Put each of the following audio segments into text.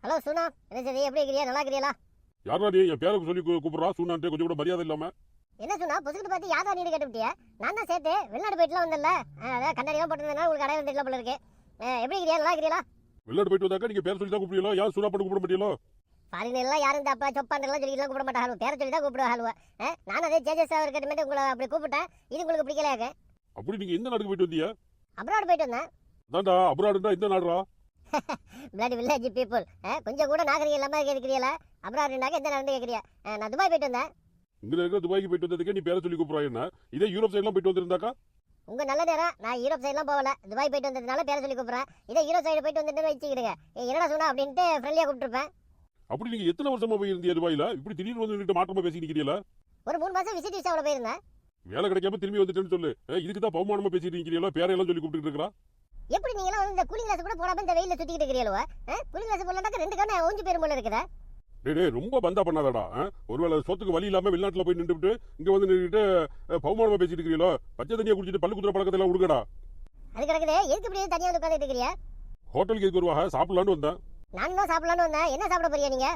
Hello சுனா, என்ன சரி, எப்படி இருக்கிறியா? நல்லா இருக்கிறியா? யாரா நீ என் பேருக்கு சொல்லி கூப்பிடுறா சூனான்ட்டு கொஞ்சம் கூட மரியாதை இல்லாம? என்ன சுனா, பொசுக்கிட்டு பார்த்து யாரா நீ கேட்டுவிட்டியா? நான் தான் சேர்த்து வெளிநாடு போயிட்டுலாம் வந்தேன்ல, அதான் கண்ணாடிலாம் போட்டிருந்தேன்னா உங்களுக்கு அடையாளம் தெரியல போல இருக்கு. எப்படி இருக்கிறியா? நல்லா இருக்கிறியா? வெளிநாடு போயிட்டு வந்தாக்கா நீங்க பேர் சொல்லி தான் கூப்பிடுவீங்களோ? யார் சூனா பண்ணி கூப்பிட மாட்டீங்களோ? ஃபாரின் எல்லாம் யாரும் இந்த அப்பா சொப்பாண்டெல்லாம் சொல்லிலாம் கூப்பிட மாட்டாங்க, பேரை சொல்லி தான் கூப்பிடுவாங்க. நான் அதே ஜேஜஸ் அவர் கிட்ட உங்களை அப்படி கூப்பிட்டேன், இது உங்களுக்கு பிடிக்கலையாக்க? அப்படி நீங்க எந்த நாட்டுக்கு போயிட்டு வந்தீங்க? அப்ராட் போயிட்டு வந்தேன். தாண்டா அப்ராடுண்டா இந்த நாடுறா? பிளட் வில்லேஜ் பீப்புள், கொஞ்சம் கூட நாகரிகம் இல்லாம இருக்கிறீங்களா? அப்ராட்னாக்க எந்த நாடு கேட்குறியா? நான் துபாய் போயிட்டு வந்தேன். இங்க இருக்க துபாய்க்கு போயிட்டு வந்ததுக்கே நீ பேரை சொல்லி கூப்பிடுறா என்ன? இதே யூரோப் சைட்லாம் போயிட்டு வந்திருந்தாக்கா? உங்க நல்ல நேரம், நான் யூரோப் சைட்லாம் போகல, துபாய் போயிட்டு வந்ததுனால பேரை சொல்லி கூப்பிடுறேன். இதே யூரோப் சைடு போயிட்டு வந்துட்டு வச்சுக்கிடுங்க, என்னடா சொன்னா அப்படின்ட்டு ஃப்ரெண்ட்லியா கூப்பிட்டுருப்பேன். அப்படி நீங்க எத்தனை வருஷமா போயிருந்தீங்க துபாயில? இப்படி திடீர்னு வந்து மாற்றமா பேசி நிக்கிறீங்களா? ஒரு 3 மாசம் விசிட் விசாவில் போயிருந்தேன். வேலை கிடைக்காம திரும்பி வந்துட்டேன்னு சொல்லு. இதுக்கு தான் பவுமானமா பேசிட்டு நிக்கிறீங்களா? பேரையெல்லாம் சொல்லி கூப்பிட்டு இருக்கா? எப்படி நீங்களாம் வந்து இந்த கூலிங் கிளாஸ் கூட போடாம இந்த வெயில சுத்திட்டு இருக்கிறீங்களோ? கூலிங் கிளாஸ் போடலாம்னா 2 கண்ணு ஊஞ்சி பேரும் போல இருக்குதா? டேய் ரொம்ப பந்தா பண்ணாதடா. ஒருவேளை சொத்துக்கு வழி இல்லாம வெளிநாட்டுல போய் நின்றுட்டு இங்க வந்து நின்றுட்டு பவுமானமா பேசிட்டு இருக்கீங்களோ? பச்சை தண்ணியை குடிச்சிட்டு பல்லு குத்துற பழக்கத்தை எல்லாம் விடுங்கடா. அது கிடக்குது, எதுக்கு இப்படியே தனியா வந்து உட்காந்துட்டு இருக்கிறியா? ஹோட்டலுக்கு எதுக்கு வருவாங்க? சாப்பிடலான்னு வந்தேன். நானும் தான் சாப்பிடலான்னு வந்தேன். என்ன சாப்பிட போறியா நீங்க?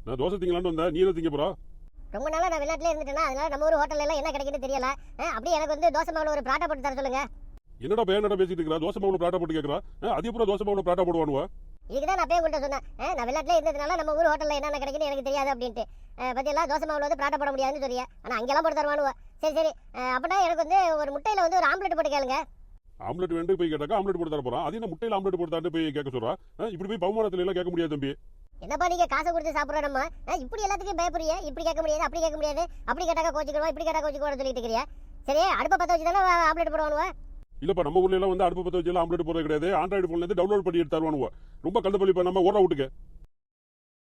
நான் தோசை திங்கலான்னு வந்தேன். நீ என்ன திங்க போறா? ரொம்ப நாளா நான் வெளிநாட்டுல இருந்துட்டேன்னா, அதனால நம்ம ஊர் ஹோட்டல்ல எல்லாம் என்ன கிடைக்குன்னு தெரியல. அப்படியே எனக்கு வந்து தோசை மாவுல ஒரு பராட்டா போட்டு தர சொல்லுங்க. என்னடா பேனடா பேசிட்டு இருக்கா? தோசை மாவுல பராட்டா போட்டு கேக்குறா? அதே பூரா தோசை மாவுல பராட்டா போடுவானுவா? இதுக்குதான் நான் போய் உங்கள்கிட்ட சொன்னேன், நான் வெளிநாட்டுல இருந்ததுனால நம்ம ஊர் ஹோட்டல்ல என்ன கிடைக்குன்னு எனக்கு தெரியாது அப்படின்ட்டு. பத்தியெல்லாம் தோசை மாவுல வந்து பராட்டா போட முடியாதுன்னு சொல்லியா? ஆனா அங்கெல்லாம் போட்டு தருவானுவா. சரி சரி, அப்படின்னா எனக்கு வந்து ஒரு முட்டையில வந்து ஒரு ஆம்லெட் போட்டு கேளுங்க. ஆம்லெட் வேண்டு போய் கேட்டாக்கா ஆம்லெட் போட்டு தர போறான். அதே என்ன முட்டையில ஆம்லெட் போட்டு தாண்டு போய் கேட்க சொல்றா? இப்படி போய் பவுமானத்துல எல்லாம் கேட்க முடியாது தம்பி. என்னப்பா நீங்க காசை கொடுத்து சாப்பிடுற நம்ம இப்படி எல்லாத்துக்கும் பயப்படுறியா? இப்படி கேட்க முடியாது, அப்படி கேட்க முடியாது, அப்படி கேட்டாக்கா கோச்சிக்கிறோம், இப்படி கேட்டா கோச்சிக்கிறோம் சொல்லிட்டு இருக்கிறியா? சரி, அடுப்பை பற்ற வச்சு தானே ஆம்லெட் போடுவானுவா? இல்லப்பா, நம்ம ஊர்ல எல்லாம் வந்து அடுப்பு பத்த வச்சு ஆம்லெட் போடுறது கிடையாது. ஆண்ட்ராய்டு போன்ல இருந்து டவுன்லோட் பண்ணி எடுத்து தருவானுவா. ரொம்ப கழுதப்பள்ளி நம்ம ஓட விட்டுக்க.